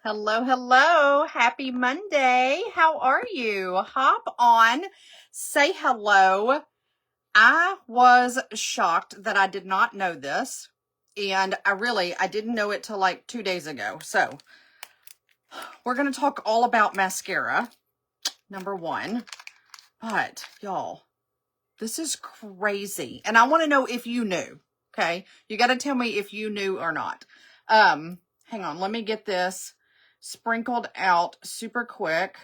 Hello, hello. Happy Monday. How are you? Hop on, say hello. I was shocked that I did not know this, and I didn't know it till like 2 days ago. So we're going to talk all about mascara, number one. But y'all, this is crazy. And I want to know if you knew, okay? You got to tell me if you knew or not. Hang on, let me get this sprinkled out super quick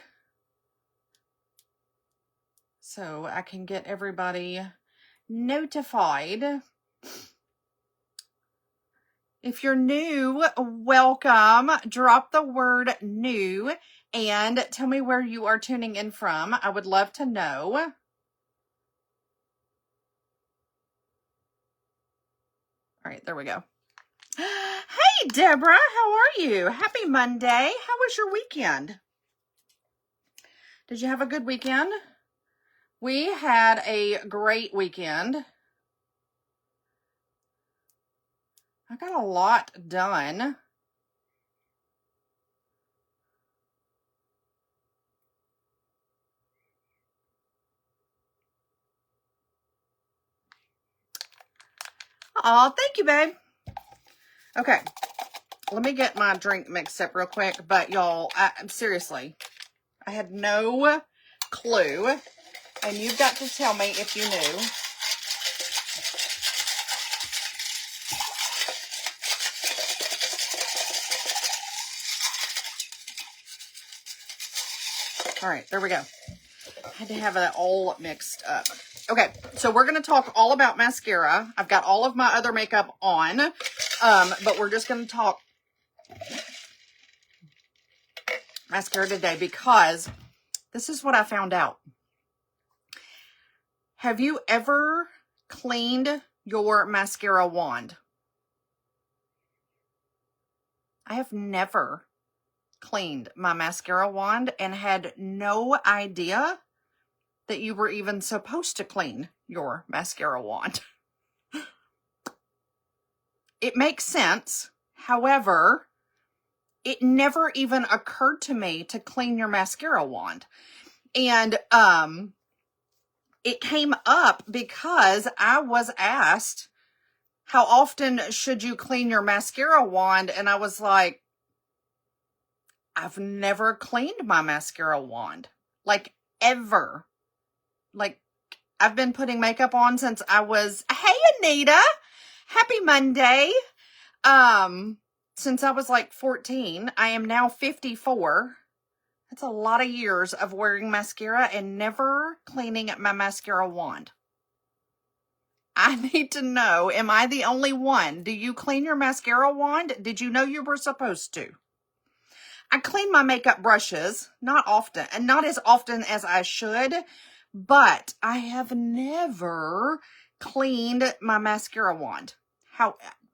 so I can get everybody notified. If you're new, welcome. Drop the word new and tell me where you are tuning in from. I would love to know. All right, there we go. Hey, Deborah, how are you? Happy Monday. How was your weekend? Did you have a good weekend? We had a great weekend. I got a lot done. Oh, thank you, babe. Okay, let me get my drink mixed up real quick. But y'all, seriously, I had no clue. And you've got to tell me if you knew. All right, there we go. I had to have it all mixed up. Okay, so we're going to talk all about mascara. I've got all of my other makeup on, but we're just going to talk mascara today because this is what I found out. Have you ever cleaned your mascara wand? I have never cleaned my mascara wand and had no idea that you were even supposed to clean your mascara wand. It makes sense. However, it never even occurred to me to clean your mascara wand. And it came up because I was asked, how often should you clean your mascara wand? And I was like, I've never cleaned my mascara wand. Like, ever. Like, I've been putting makeup on since I was, hey, Anita, happy Monday. Since I was like 14, I am now 54. That's a lot of years of wearing mascara and never cleaning my mascara wand. I need to know, am I the only one? Do you clean your mascara wand? Did you know you were supposed to? I clean my makeup brushes, not often, and not as often as I should, but I have never cleaned my mascara wand.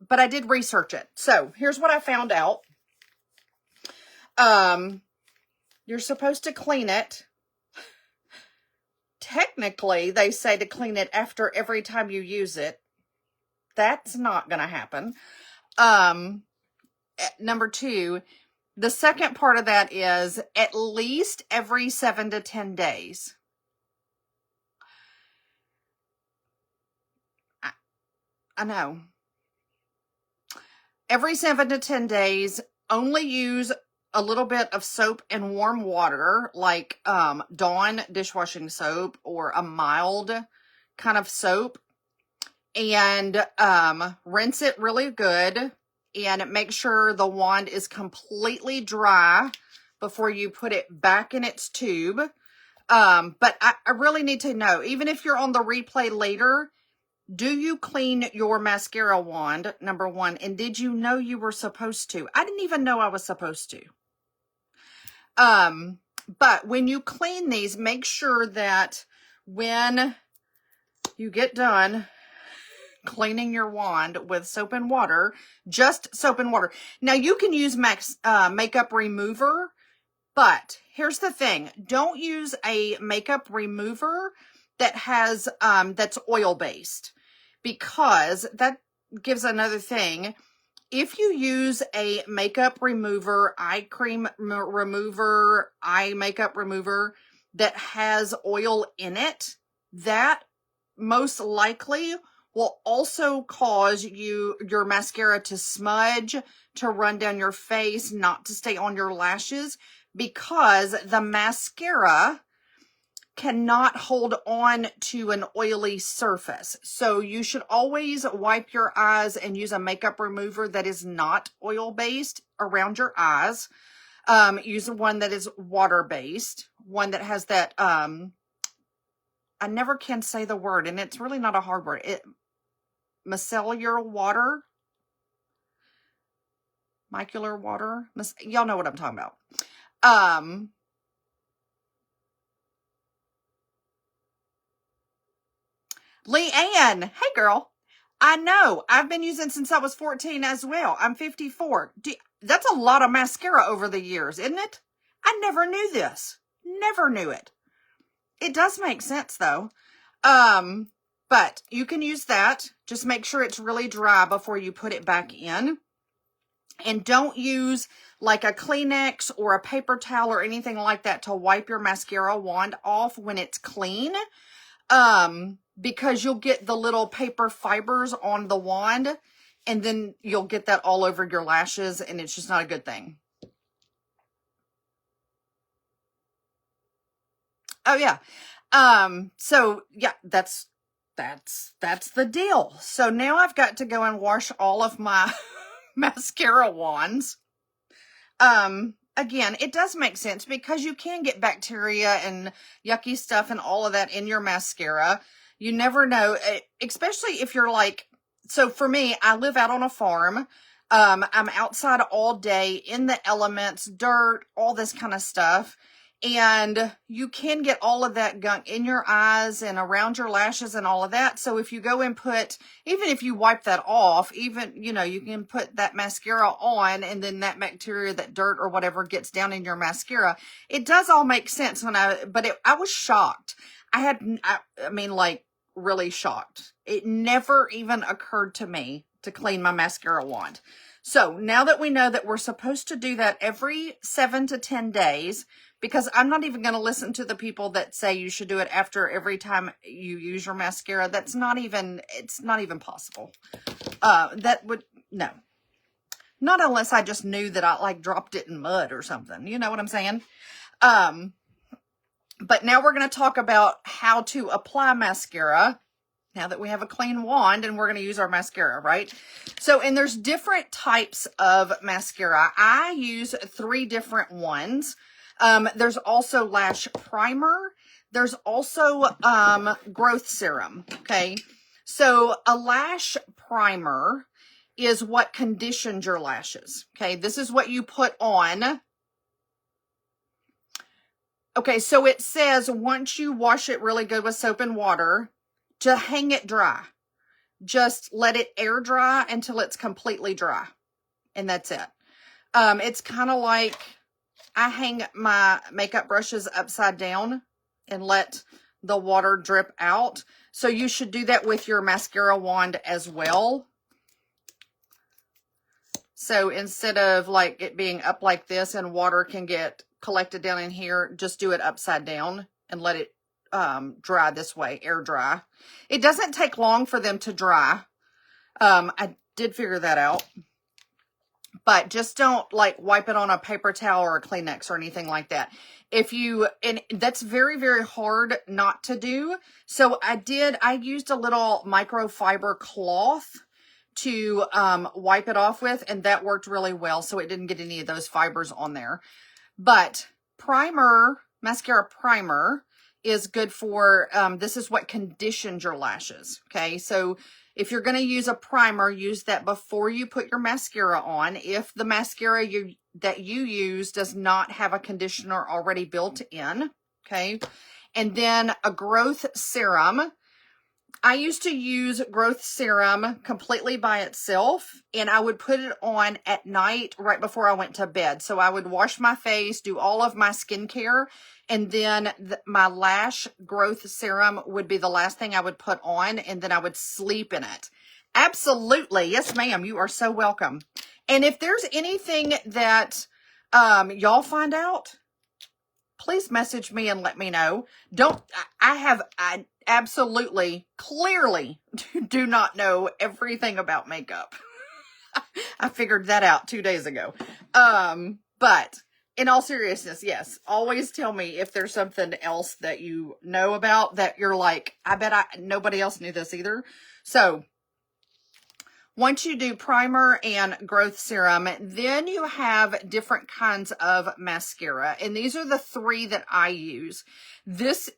But I did research it. So here's what I found out. You're supposed to clean it. Technically, they say to clean it after every time you use it. That's not going to happen. Number two, the second part of that is at least every 7 to 10 days. I know. Every 7 to 10 days, only use a little bit of soap and warm water, like Dawn dishwashing soap or a mild kind of soap, and rinse it really good and make sure the wand is completely dry before you put it back in its tube. But I really need to know, even if you're on the replay later, do you clean your mascara wand, number one, and did you know you were supposed to? I didn't even know I was supposed to. But when you clean these, make sure that when you get done cleaning your wand with soap and water, just soap and water. Now you can use makeup remover, but here's the thing. Don't use a makeup remover that has, that's oil based, because that gives another thing. if you use a makeup remover, eye cream remover, eye makeup remover that has oil in it, that most likely will also cause your mascara to smudge, to run down your face, not to stay on your lashes, because the mascara cannot hold on to an oily surface. So you should always wipe your eyes and use a makeup remover that is not oil-based around your eyes. Use one that is water-based, one that has that, I never can say the word, and it's really not a hard word. Micellar water? Micellar water? Y'all know what I'm talking about. Leanne, hey girl. I know. I've been using since I was 14 as well. I'm 54. That's a lot of mascara over the years, isn't it? I never knew this. Never knew it. It does make sense though. But you can use that. Just make sure it's really dry before you put it back in. And don't use like a Kleenex or a paper towel or anything like that to wipe your mascara wand off when it's clean. Because you'll get the little paper fibers on the wand, and then you'll get that all over your lashes, and it's just not a good thing. Oh yeah. So yeah, that's the deal. So now I've got to go and wash all of my mascara wands. Again, it does make sense because you can get bacteria and yucky stuff and all of that in your mascara. You never know, especially if you're like, so for me, I live out on a farm. I'm outside all day in the elements, dirt, all this kind of stuff. And you can get all of that gunk in your eyes and around your lashes and all of that. So if you go and put, even if you wipe that off, even, you know, you can put that mascara on, and then that bacteria, that dirt or whatever gets down in your mascara. It does all make sense I was shocked. I mean, like really shocked. It never even occurred to me to clean my mascara wand. So now that we know that we're supposed to do that every 7 to 10 days, because I'm not even going to listen to the people that say you should do it after every time you use your mascara. It's not even possible. No. Not unless I just knew that I like dropped it in mud or something. You know what I'm saying? But now we're going to talk about how to apply mascara now that we have a clean wand and we're going to use our mascara, right? So, and there's different types of mascara. I use 3 different ones. There's also lash primer. There's also growth serum, okay? So a lash primer is what conditions your lashes, okay? This is what you put on. Okay, so it says once you wash it really good with soap and water, to hang it dry. Just let it air dry until it's completely dry. And that's it. It's kind of like I hang my makeup brushes upside down and let the water drip out. So you should do that with your mascara wand as well. So instead of like it being up like this and water can get collected down in here, just do it upside down and let it dry this way, air dry. It doesn't take long for them to dry. I did figure that out. But just don't like wipe it on a paper towel or a Kleenex or anything like that. And that's very, very hard not to do. So I used a little microfiber cloth to wipe it off with, and that worked really well. So it didn't get any of those fibers on there. But mascara primer is good for, this is what conditions your lashes. Okay. So if you're going to use a primer, use that before you put your mascara on. If the mascara that you use does not have a conditioner already built in, okay? And then a growth serum. I used to use growth serum completely by itself, and I would put it on at night right before I went to bed. So I would wash my face, do all of my skincare, and then my lash growth serum would be the last thing I would put on, and then I would sleep in it. Absolutely. Yes, ma'am. You are so welcome. And if there's anything that y'all find out, please message me and let me know. I absolutely, clearly do not know everything about makeup. I figured that out 2 days ago. But in all seriousness, yes, always tell me if there's something else that you know about that you're like, I bet nobody else knew this either. So once you do primer and growth serum, then you have different kinds of mascara. And these are the 3 that I use. This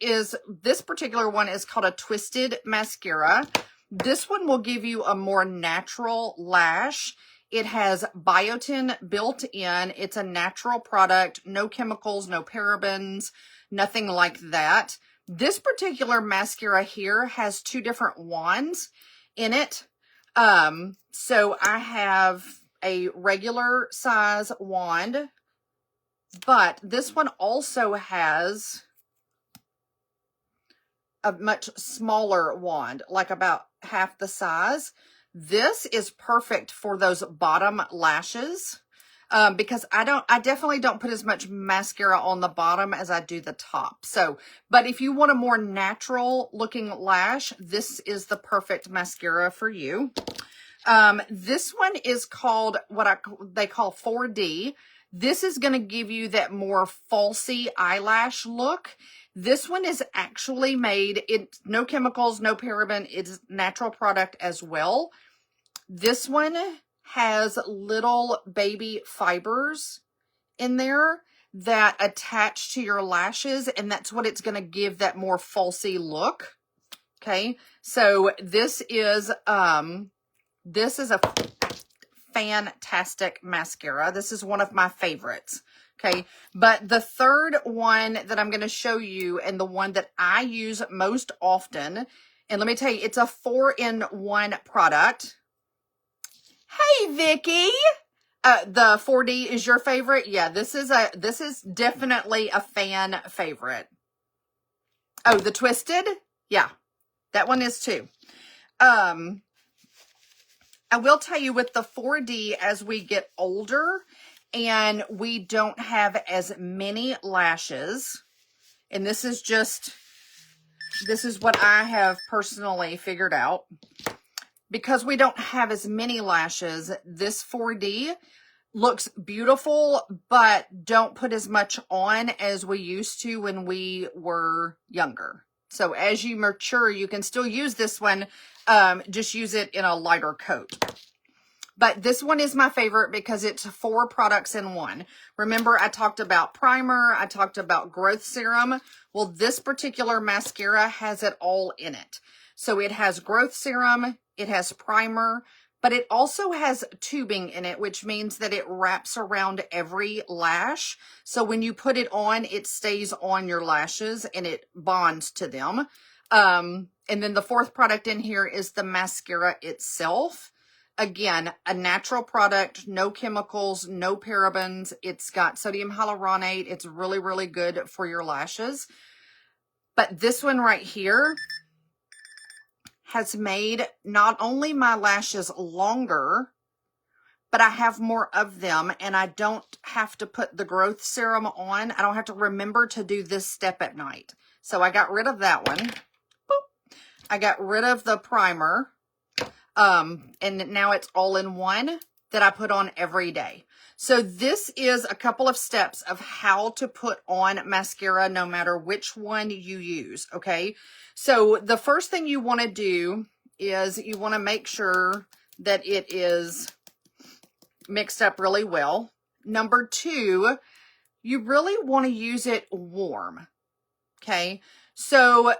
particular one is called a twisted mascara. This one will give you a more natural lash. It has biotin built in. It's a natural product, no chemicals, no parabens, nothing like that. This particular mascara here has 2 different wands in it. So I have a regular size wand, but this one also has a much smaller wand, like about half the size. This is perfect for those bottom lashes, because I definitely don't put as much mascara on the bottom as I do the top. So, but if you want a more natural looking lash, this is the perfect mascara for you. This one is called they call 4D. This is going to give you that more falsy eyelash look. This one is actually made, it's no chemicals, no paraben. It's natural product as well. This one has little baby fibers in there that attach to your lashes, and that's what it's going to give that more falsy look. Okay. So this is a fantastic mascara. This is one of my favorites. Okay. But the third one that I'm going to show you, and the one that I use most often, and let me tell you, it's a 4-in-1 product. Hey, Vicky. The 4D is your favorite? Yeah, this is definitely a fan favorite. Oh, the Twisted? Yeah, that one is too. I will tell you, with the 4D, as we get older and we don't have as many lashes, and this is what I have personally figured out. Because we don't have as many lashes, this 4D looks beautiful, but don't put as much on as we used to when we were younger. So as you mature, you can still use this one, just use it in a lighter coat. But this one is my favorite because it's 4 products in one. Remember, I talked about primer, I talked about growth serum. Well, this particular mascara has it all in it. So it has growth serum, it has primer, but it also has tubing in it, which means that it wraps around every lash. So when you put it on, it stays on your lashes and it bonds to them. And then the 4th product in here is the mascara itself. Again, a natural product, no chemicals, no parabens. It's got sodium hyaluronate. It's really, really good for your lashes. But this one right here has made not only my lashes longer, but I have more of them, and I don't have to put the growth serum on. I don't have to remember to do this step at night. So I got rid of that one. Boop. I got rid of the primer. And now it's all in one that I put on every day. So this is a couple of steps of how to put on mascara, no matter which one you use. Okay. So the first thing you want to do is you want to make sure that it is mixed up really well. Number 2, you really want to use it warm. Okay. So,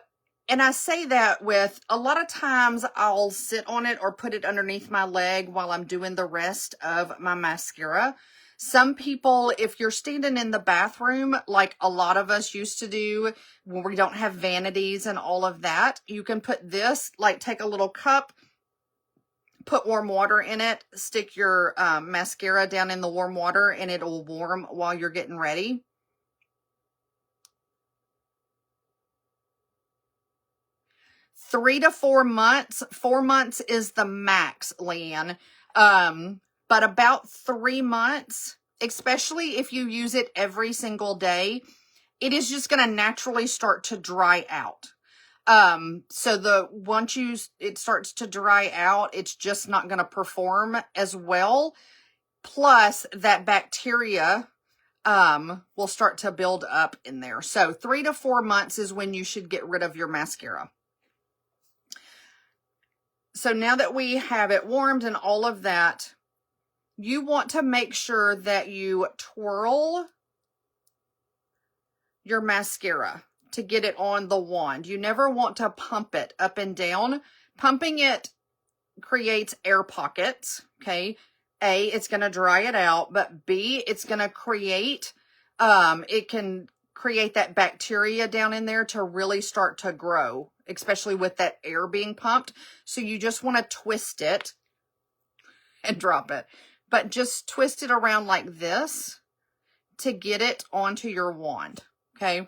and I say that with a lot of times I'll sit on it or put it underneath my leg while I'm doing the rest of my mascara. Some people, if you're standing in the bathroom, like a lot of us used to do when we don't have vanities and all of that, you can put this, like take a little cup, put warm water in it, stick your mascara down in the warm water, and it'll warm while you're getting ready. 3 to 4 months. 4 months is the max, Leanne. But about 3 months, especially if you use it every single day, it is just going to naturally start to dry out. So once it starts to dry out, it's just not going to perform as well. Plus that bacteria, will start to build up in there. So 3 to 4 months is when you should get rid of your mascara. So now that we have it warmed and all of that, you want to make sure that you twirl your mascara to get it on the wand. You never want to pump it up and down. Pumping it creates air pockets, okay? A, it's going to dry it out, but B, it's going to create, it can create that bacteria down in there to really start to grow, especially with that air being pumped. So you just want to twist it and drop it, but just twist it around like this to get it onto your wand, okay?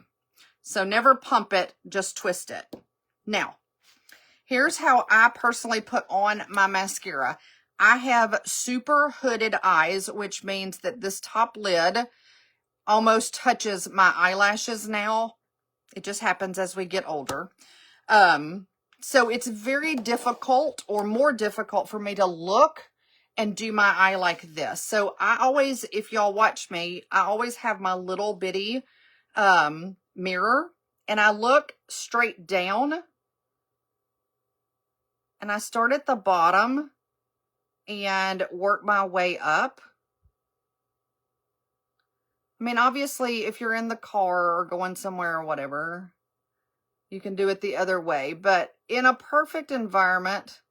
So never pump it, just twist it. Now, here's how I personally put on my mascara. I have super hooded eyes, which means that this top lid almost touches my eyelashes now. It just happens as we get older. So it's very difficult, or more difficult, for me to look and do my eye like this. So I always, if y'all watch me, I always have my little bitty mirror, and I look straight down, and I start at the bottom and work my way up. I mean, obviously, if you're in the car or going somewhere or whatever, you can do it the other way. But in a perfect environment,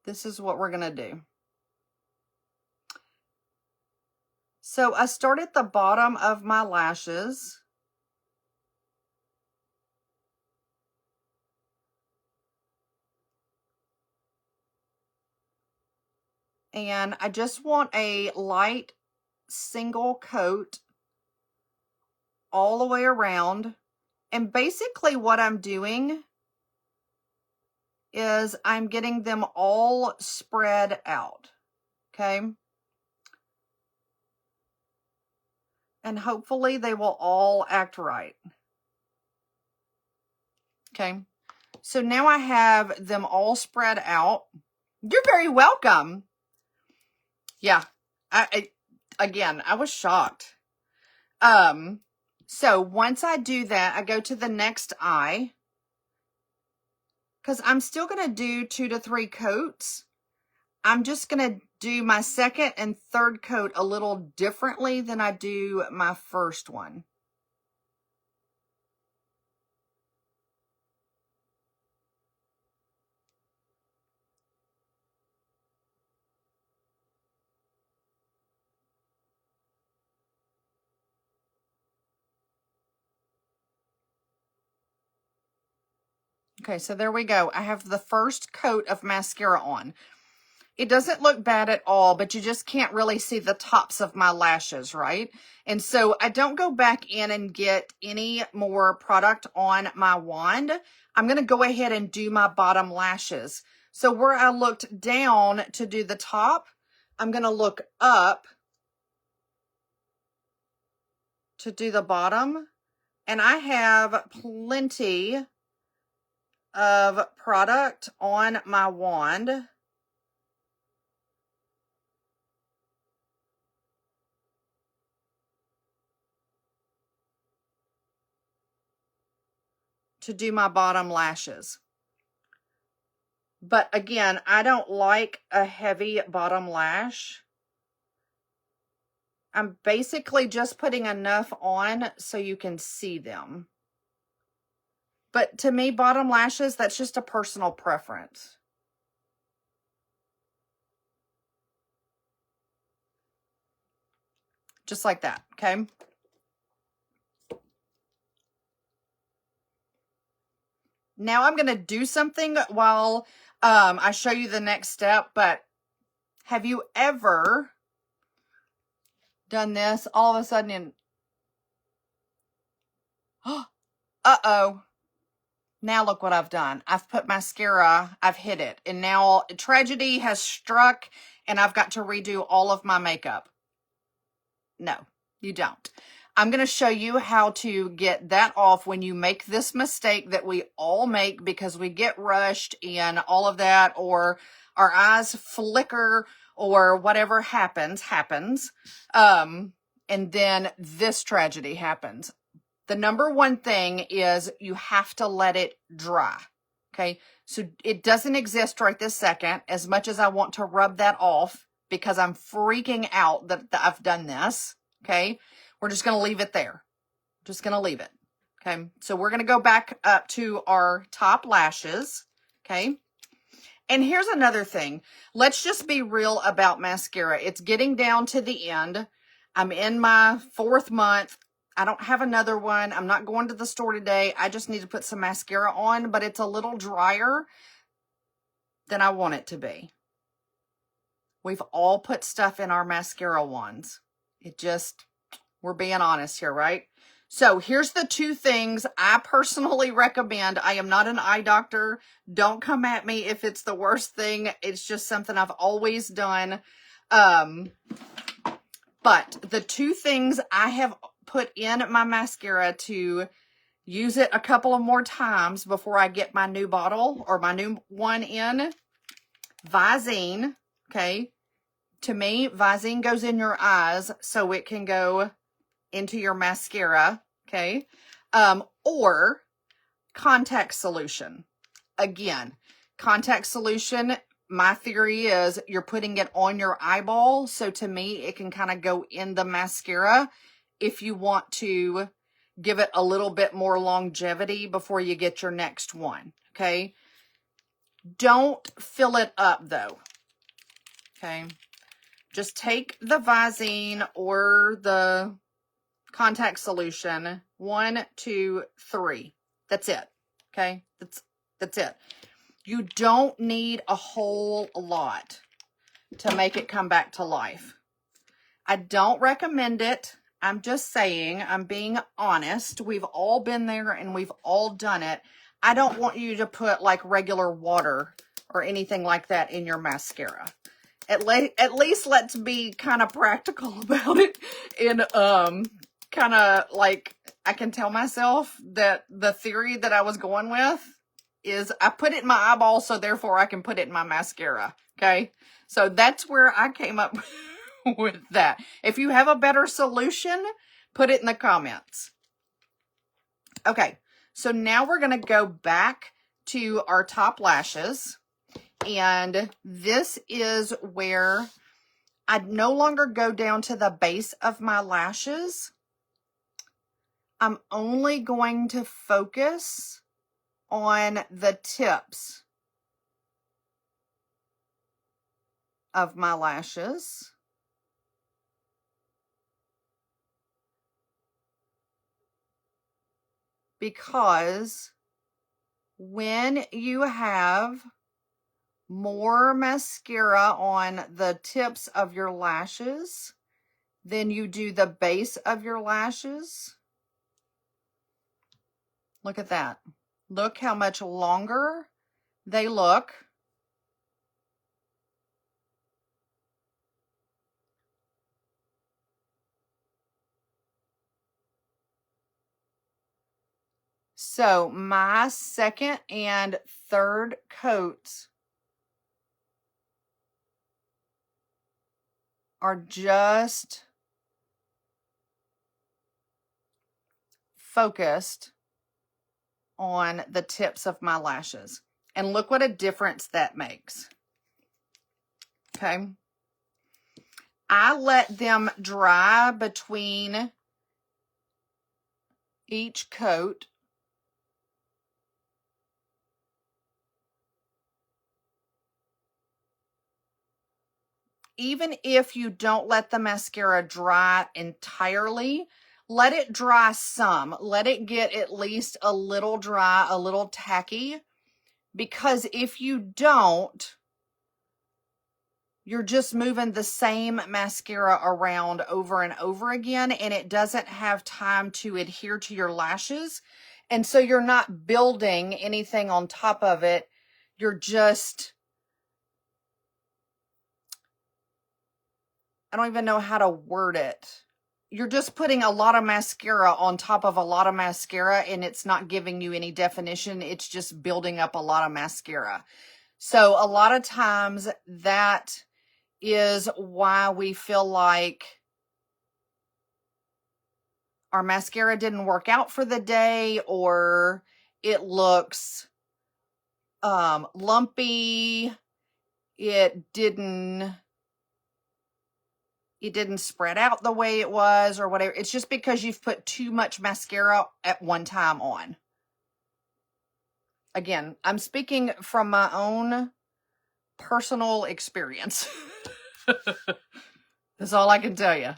this is what we're going to do. So I start at the bottom of my lashes. And I just want a light single coat all the way around. And basically what I'm doing is I'm getting them all spread out, okay? And hopefully they will all act right. Okay, so now I have them all spread out. You're very welcome. Yeah, again, I was shocked. So once I do that, I go to the next eye, because I'm still going to do 2 to 3 coats. I'm just going to do my second and third coat a little differently than I do my first one. Okay, so there we go. I have the first coat of mascara on. It doesn't look bad at all, but you just can't really see the tops of my lashes, right? And so I don't go back in and get any more product on my wand. I'm going to go ahead and do my bottom lashes. So where I looked down to do the top, I'm going to look up to do the bottom. And I have plenty of product on my wand. To do my bottom lashes. But again, I don't like a heavy bottom lash. I'm basically just putting enough on so you can see them. But to me, bottom lashes, that's just a personal preference. Just like that, okay? Now I'm going to do something while I show you the next step, but have you ever done this all of a sudden and uh-oh, Now look what I've done. I've put mascara, I've hit it, and now tragedy has struck and I've got to redo all of my makeup. No, you don't. I'm going to show you how to get that off when you make this mistake that we all make because we get rushed and all of that, or our eyes flicker or whatever happens. And then this tragedy happens. The number one thing is you have to let it dry. Okay. So it doesn't exist right this second, as much as I want to rub that off because I'm freaking out that I've done this. Okay. We're just going to leave it there. Just going to leave it. Okay. So we're going to go back up to our top lashes. Okay. And here's another thing. Let's just be real about mascara. It's getting down to the end. I'm in my 4th month. I don't have another one. I'm not going to the store today. I just need to put some mascara on, but it's a little drier than I want it to be. We've all put stuff in our mascara wands. We're being honest here, right? So here's the 2 things I personally recommend. I am not an eye doctor. Don't come at me if it's the worst thing. It's just something I've always done. But the 2 things I have put in my mascara to use it a couple of more times before I get my new bottle or my new one in. Visine, okay? To me, Visine goes in your eyes so it can go into your mascara, okay? Or contact solution. Again, contact solution, my theory is you're putting it on your eyeball. So to me, it can kind of go in the mascara if you want to give it a little bit more longevity before you get your next one, okay? Don't fill it up though, okay? Just take the Visine or the contact solution, 1, 2, 3. That's it. Okay. That's it. You don't need a whole lot to make it come back to life. I don't recommend it. I'm just saying, I'm being honest. We've all been there and we've all done it. I don't want you to put like regular water or anything like that in your mascara. At least let's be kind of practical about it and kind of like, I can tell myself that the theory that I was going with is I put it in my eyeball, so therefore I can put it in my mascara, okay? So that's where I came up with that. If you have a better solution, put it in the comments. Okay, so now we're going to go back to our top lashes, and this is where I no longer go down to the base of my lashes. I'm only going to focus on the tips of my lashes. Because when you have more mascara on the tips of your lashes than you do the base of your lashes, look at that. Look how much longer they look. So my second and third coats are just focused on the tips of my lashes. And look what a difference that makes. Okay. I let them dry between each coat. Even if you don't let the mascara dry entirely, let it dry some. Let it get at least a little dry, a little tacky. Because if you don't, you're just moving the same mascara around over and over again, and it doesn't have time to adhere to your lashes. And so you're not building anything on top of it. You're just, I don't even know how to word it. You're just putting a lot of mascara on top of a lot of mascara, and it's not giving you any definition. It's just building up a lot of mascara. So a lot of times that is why we feel like our mascara didn't work out for the day, or it looks lumpy. It didn't spread out the way it was, or whatever. It's just because you've put too much mascara at one time on. Again, I'm speaking from my own personal experience. That's all I can tell you.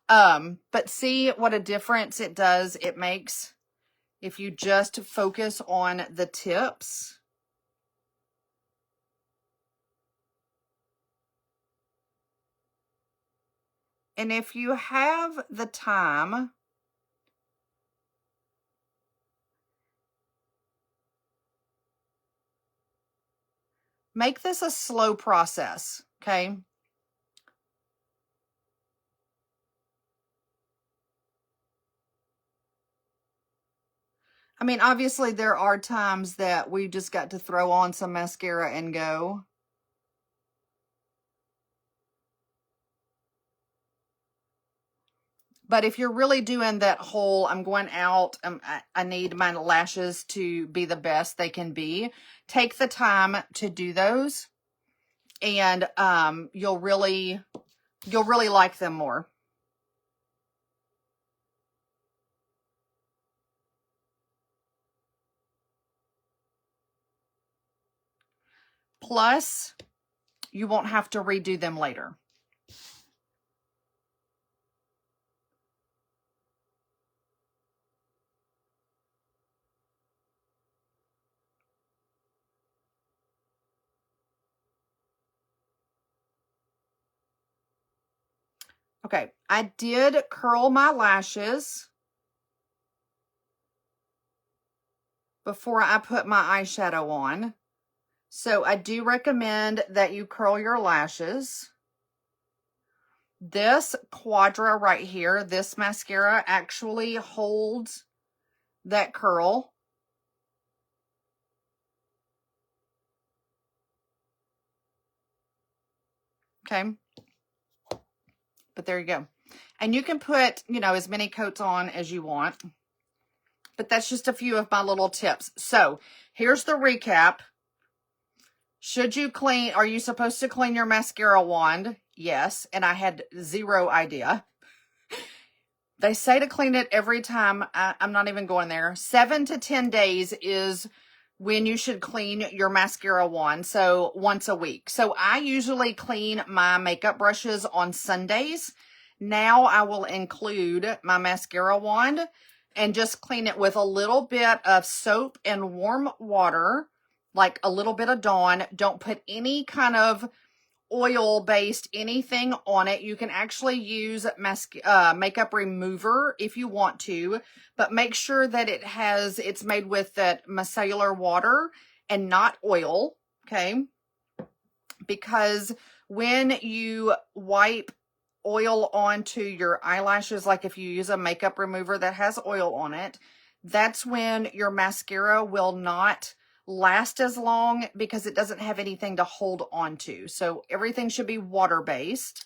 But see what a difference it does. It makes if you just focus on the tips. And if you have the time, make this a slow process, okay? I mean, obviously there are times that we just got to throw on some mascara and go. But if you're really doing that whole, I'm going out, I need my lashes to be the best they can be, take the time to do those, and you'll really like them more. Plus, you won't have to redo them later. Okay, I did curl my lashes before I put my eyeshadow on. So I do recommend that you curl your lashes. This Quadra right here, this mascara actually holds that curl. Okay. But there you go. And you can put, you know, as many coats on as you want. But that's just a few of my little tips. So here's the recap. Should you clean, are you supposed to clean your mascara wand? Yes. And I had zero idea. They say to clean it every time. I'm not even going there. 7 to 10 days is when you should clean your mascara wand. So once a week. So I usually clean my makeup brushes on Sundays. Now I will include my mascara wand and just clean it with a little bit of soap and warm water, like a little bit of Dawn. Don't put any kind of oil-based anything on it. You can actually use makeup remover if you want to, but make sure that it's made with that micellar water and not oil, okay? Because when you wipe oil onto your eyelashes, like if you use a makeup remover that has oil on it, that's when your mascara will not last as long because it doesn't have anything to hold on to. So everything should be water-based.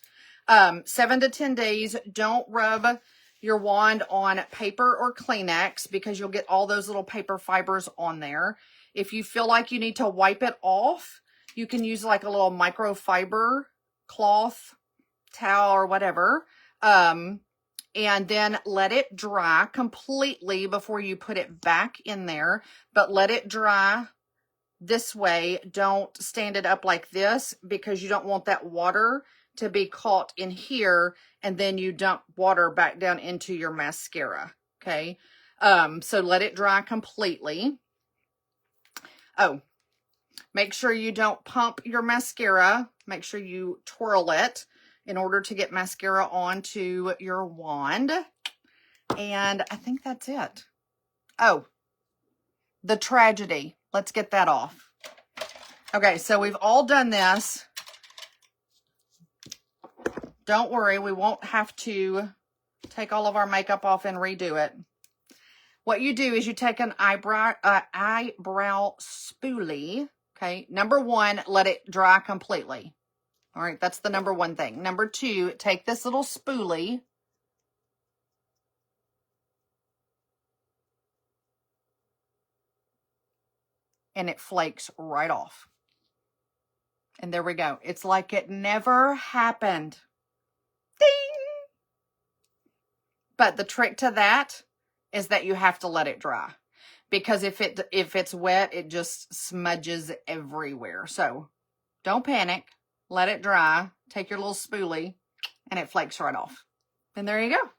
7 to 10 days. Don't rub your wand on paper or Kleenex because you'll get all those little paper fibers on there. If you feel like you need to wipe it off, you can use like a little microfiber cloth, towel, or whatever. And then let it dry completely before you put it back in there. But let it dry this way. Don't stand it up like this because you don't want that water to be caught in here and then you dump water back down into your mascara. Okay. So let it dry completely. Oh, make sure you don't pump your mascara. Make sure you twirl it in order to get mascara onto your wand. And I think that's it. Oh, the tragedy. Let's get that off. Okay, so we've all done this. Don't worry, we won't have to take all of our makeup off and redo it. What you do is you take an eyebrow spoolie. Okay, number one, let it dry completely. All right, that's the number one thing. Number two, take this little spoolie. And it flakes right off. And there we go. It's like it never happened. Ding! But the trick to that is that you have to let it dry. Because if it's wet, it just smudges everywhere. So don't panic. Let it dry. Take your little spoolie and it flakes right off. And there you go.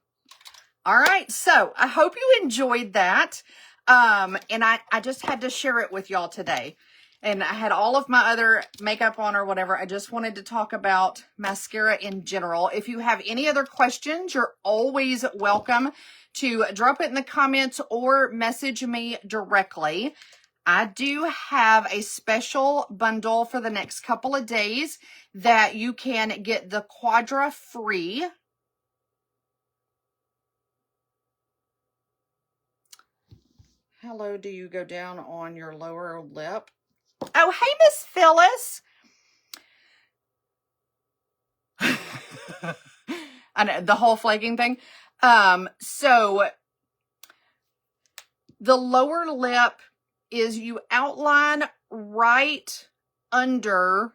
All right. So I hope you enjoyed that. And I just had to share it with y'all today. And I had all of my other makeup on or whatever. I just wanted to talk about mascara in general. If you have any other questions, you're always welcome to drop it in the comments or message me directly. I do have a special bundle for the next couple of days that you can get the Quadra free. How low do you go down on your lower lip? Oh, hey, Miss Phyllis. I know, the whole flaking thing. So the lower lip is you outline right under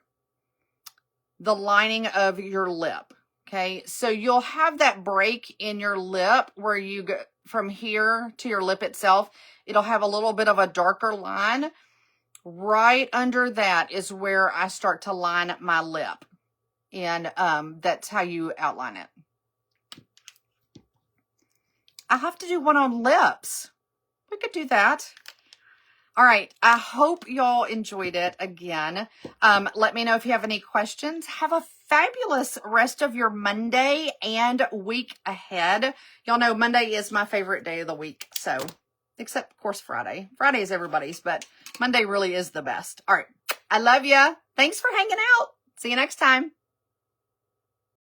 the lining of your lip. Okay, so you'll have that break in your lip where you go from here to your lip itself. It'll have a little bit of a darker line. Right under that is where I start to line my lip. And that's how you outline it. I have to do one on lips. We could do that. All right. I hope y'all enjoyed it again. Let me know if you have any questions. Have a fabulous rest of your Monday and week ahead. Y'all know Monday is my favorite day of the week. So, except, of course, Friday. Friday is everybody's, but Monday really is the best. All right. I love ya. Thanks for hanging out. See you next time.